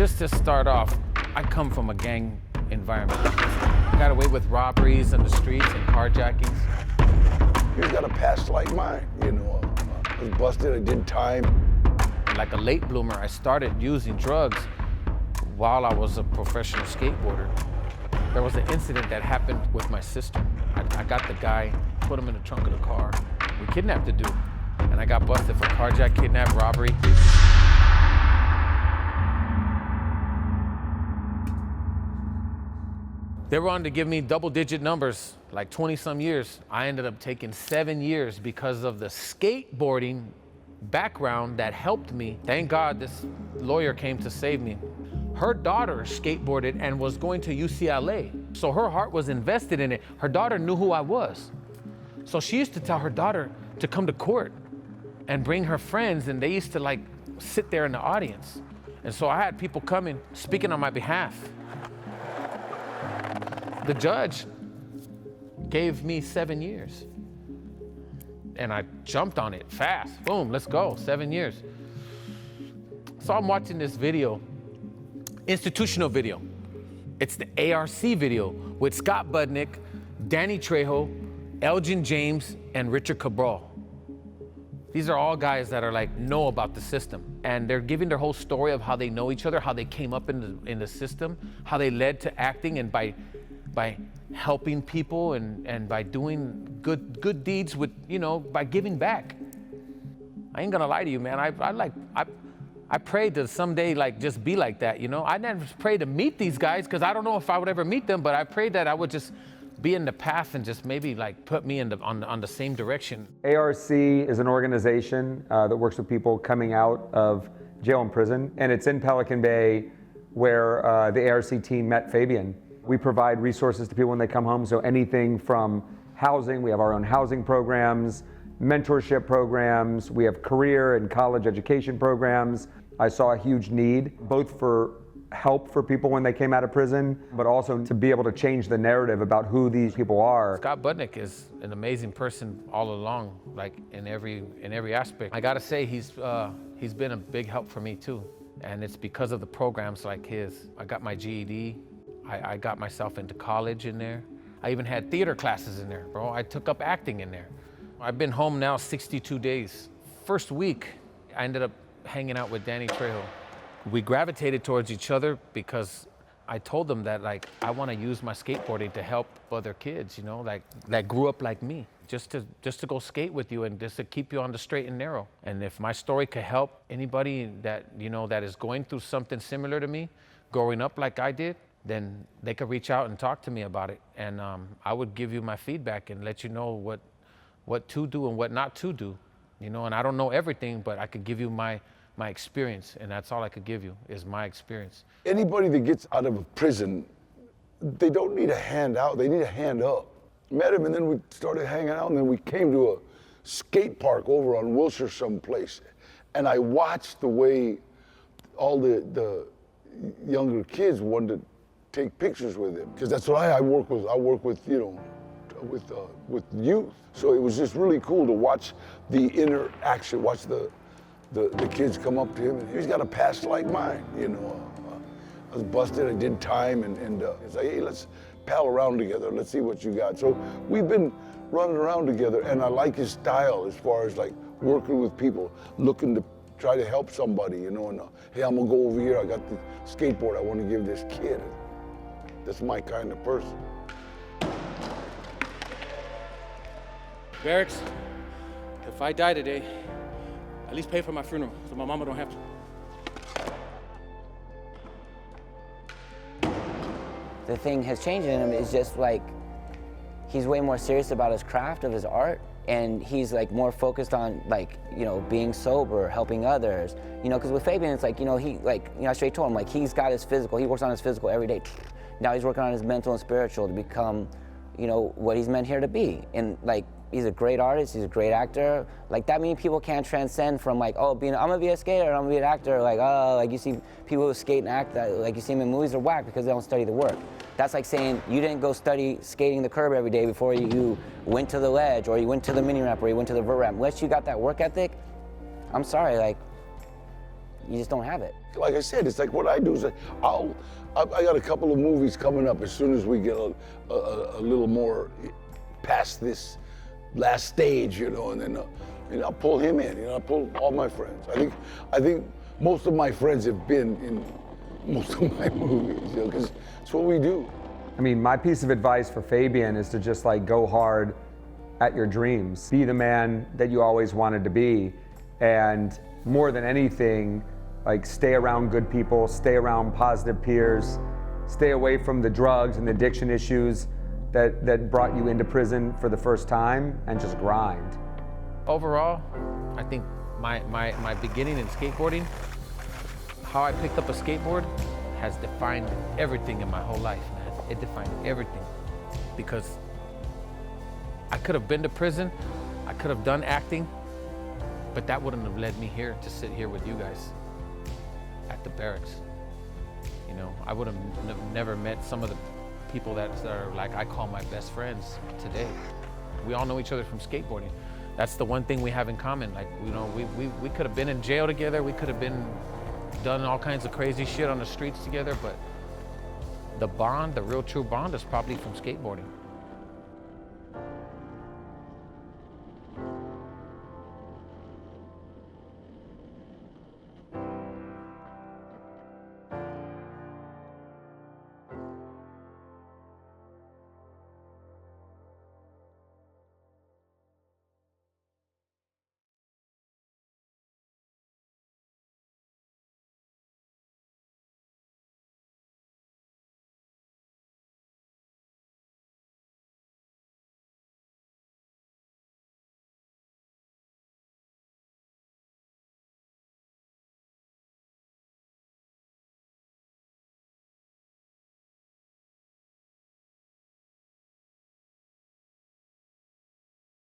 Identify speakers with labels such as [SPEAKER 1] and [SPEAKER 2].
[SPEAKER 1] Just to start off, I come from a gang environment. Got away with robberies in the streets and carjackings.
[SPEAKER 2] He's got a past like mine, you know. I was busted, I did time.
[SPEAKER 1] Like a late bloomer, I started using drugs while I was a professional skateboarder. There was an incident that happened with my sister. I got the guy, put him in the trunk of the car. We kidnapped the dude, and I got busted for carjack, kidnap, robbery. They were on to give me double-digit numbers, like 20-some years. I ended up taking 7 years because of the skateboarding background that helped me. Thank God this lawyer came to save me. Her daughter skateboarded and was going to UCLA, so her heart was invested in it. Her daughter knew who I was. So she used to tell her daughter to come to court and bring her friends, and they used to like sit there in the audience. And so I had people coming, speaking on my behalf. The judge gave me 7 years. And I jumped on it fast. Boom, let's go, 7 years. So I'm watching this video, institutional video. It's the ARC video with Scott Budnick, Danny Trejo, Elgin James, and Richard Cabral. These are all guys that are like, know about the system. And they're giving their whole story of how they know each other, how they came up in the system, how they led to acting, and by helping people and by doing good deeds with, you know, by giving back. I ain't gonna lie to you, man. I prayed to someday like just be like that, you know. I never prayed to meet these guys because I don't know if I would ever meet them, but I prayed that I would just be in the path and just maybe like put me on the same direction.
[SPEAKER 3] ARC is an organization that works with people coming out of jail and prison, and it's in Pelican Bay where the ARC team met Fabian. We provide resources to people when they come home, so anything from housing, we have our own housing programs, mentorship programs, we have career and college education programs. I saw a huge need, both for help for people when they came out of prison, but also to be able to change the narrative about who these people are.
[SPEAKER 1] Scott Budnick is an amazing person all along, like in every aspect. I gotta say, he's been a big help for me too. And it's because of the programs like his. I got my GED, I got myself into college in there. I even had theater classes in there, bro. I took up acting in there. I've been home now 62 days. First week, I ended up hanging out with Danny Trejo. We gravitated towards each other because I told them that like I want to use my skateboarding to help other kids, you know, like that grew up like me, just to go skate with you and just to keep you on the straight and narrow. And if my story could help anybody that, you know, that is going through something similar to me, growing up like I did, then they could reach out and talk to me about it. And I would give you my feedback and let you know what to do and what not to do, you know. And I don't know everything, but I could give you my experience, and that's all I could give you is my experience.
[SPEAKER 2] Anybody that gets out of a prison, they don't need a hand out, they need a hand up. Met him, and then we started hanging out, and then we came to a skate park over on Wilshire someplace, and I watched the way all the younger kids wanted to take pictures with him, because that's what I work with. I work with, you know, with youth. So it was just really cool to watch the interaction, watch the kids come up to him, and he's got a past like mine, you know. I was busted, I did time, and it's like, hey, let's pal around together, let's see what you got. So we've been running around together, and I like his style as far as like working with people, looking to try to help somebody, you know, and hey, I'm gonna go over here, I got the skateboard I want to give this kid. That's my kind of person.
[SPEAKER 4] Berrics, if I die today, at least pay for my funeral so my mama don't have to.
[SPEAKER 5] The thing has changed in him is just like, he's way more serious about his craft of his art, and he's like more focused on like, you know, being sober, helping others. You know, because with Fabian, it's like, you know, I straight told him, like, he's got his physical, he works on his physical every day. Now he's working on his mental and spiritual to become, you know, what he's meant here to be. And like, he's a great artist, he's a great actor. Like, that means people can't transcend from like, oh, I'm gonna be a skater, I'm gonna be an actor. Like, oh, like you see people who skate and act, like you see them in movies, are whack because they don't study the work. That's like saying you didn't go study skating the curb every day before you went to the ledge, or you went to the mini ramp, or you went to the vert ramp. Unless you got that work ethic, I'm sorry, like, You just don't have it.
[SPEAKER 2] Like I said, it's like what I do is I got a couple of movies coming up as soon as we get a little more past this last stage, you know, and then I'll pull him in, you know, I'll pull all my friends. I think most of my friends have been in most of my movies, you know, because it's what we do.
[SPEAKER 3] I mean, my piece of advice for Fabian is to just like go hard at your dreams. Be the man that you always wanted to be. And more than anything, like stay around good people, stay around positive peers, stay away from the drugs and addiction issues that brought you into prison for the first time, and just grind.
[SPEAKER 1] Overall, I think my beginning in skateboarding, how I picked up a skateboard has defined everything in my whole life, man. It defined everything. Because I could have been to prison, I could have done acting, but that wouldn't have led me here to sit here with you guys at the Berrics. You know, I would have never met some of the people that are like I call my best friends today. We all know each other from skateboarding. That's the one thing we have in common. Like, you know, we could have been in jail together, we could have been done all kinds of crazy shit on the streets together, but the bond, the real true bond, is probably from skateboarding.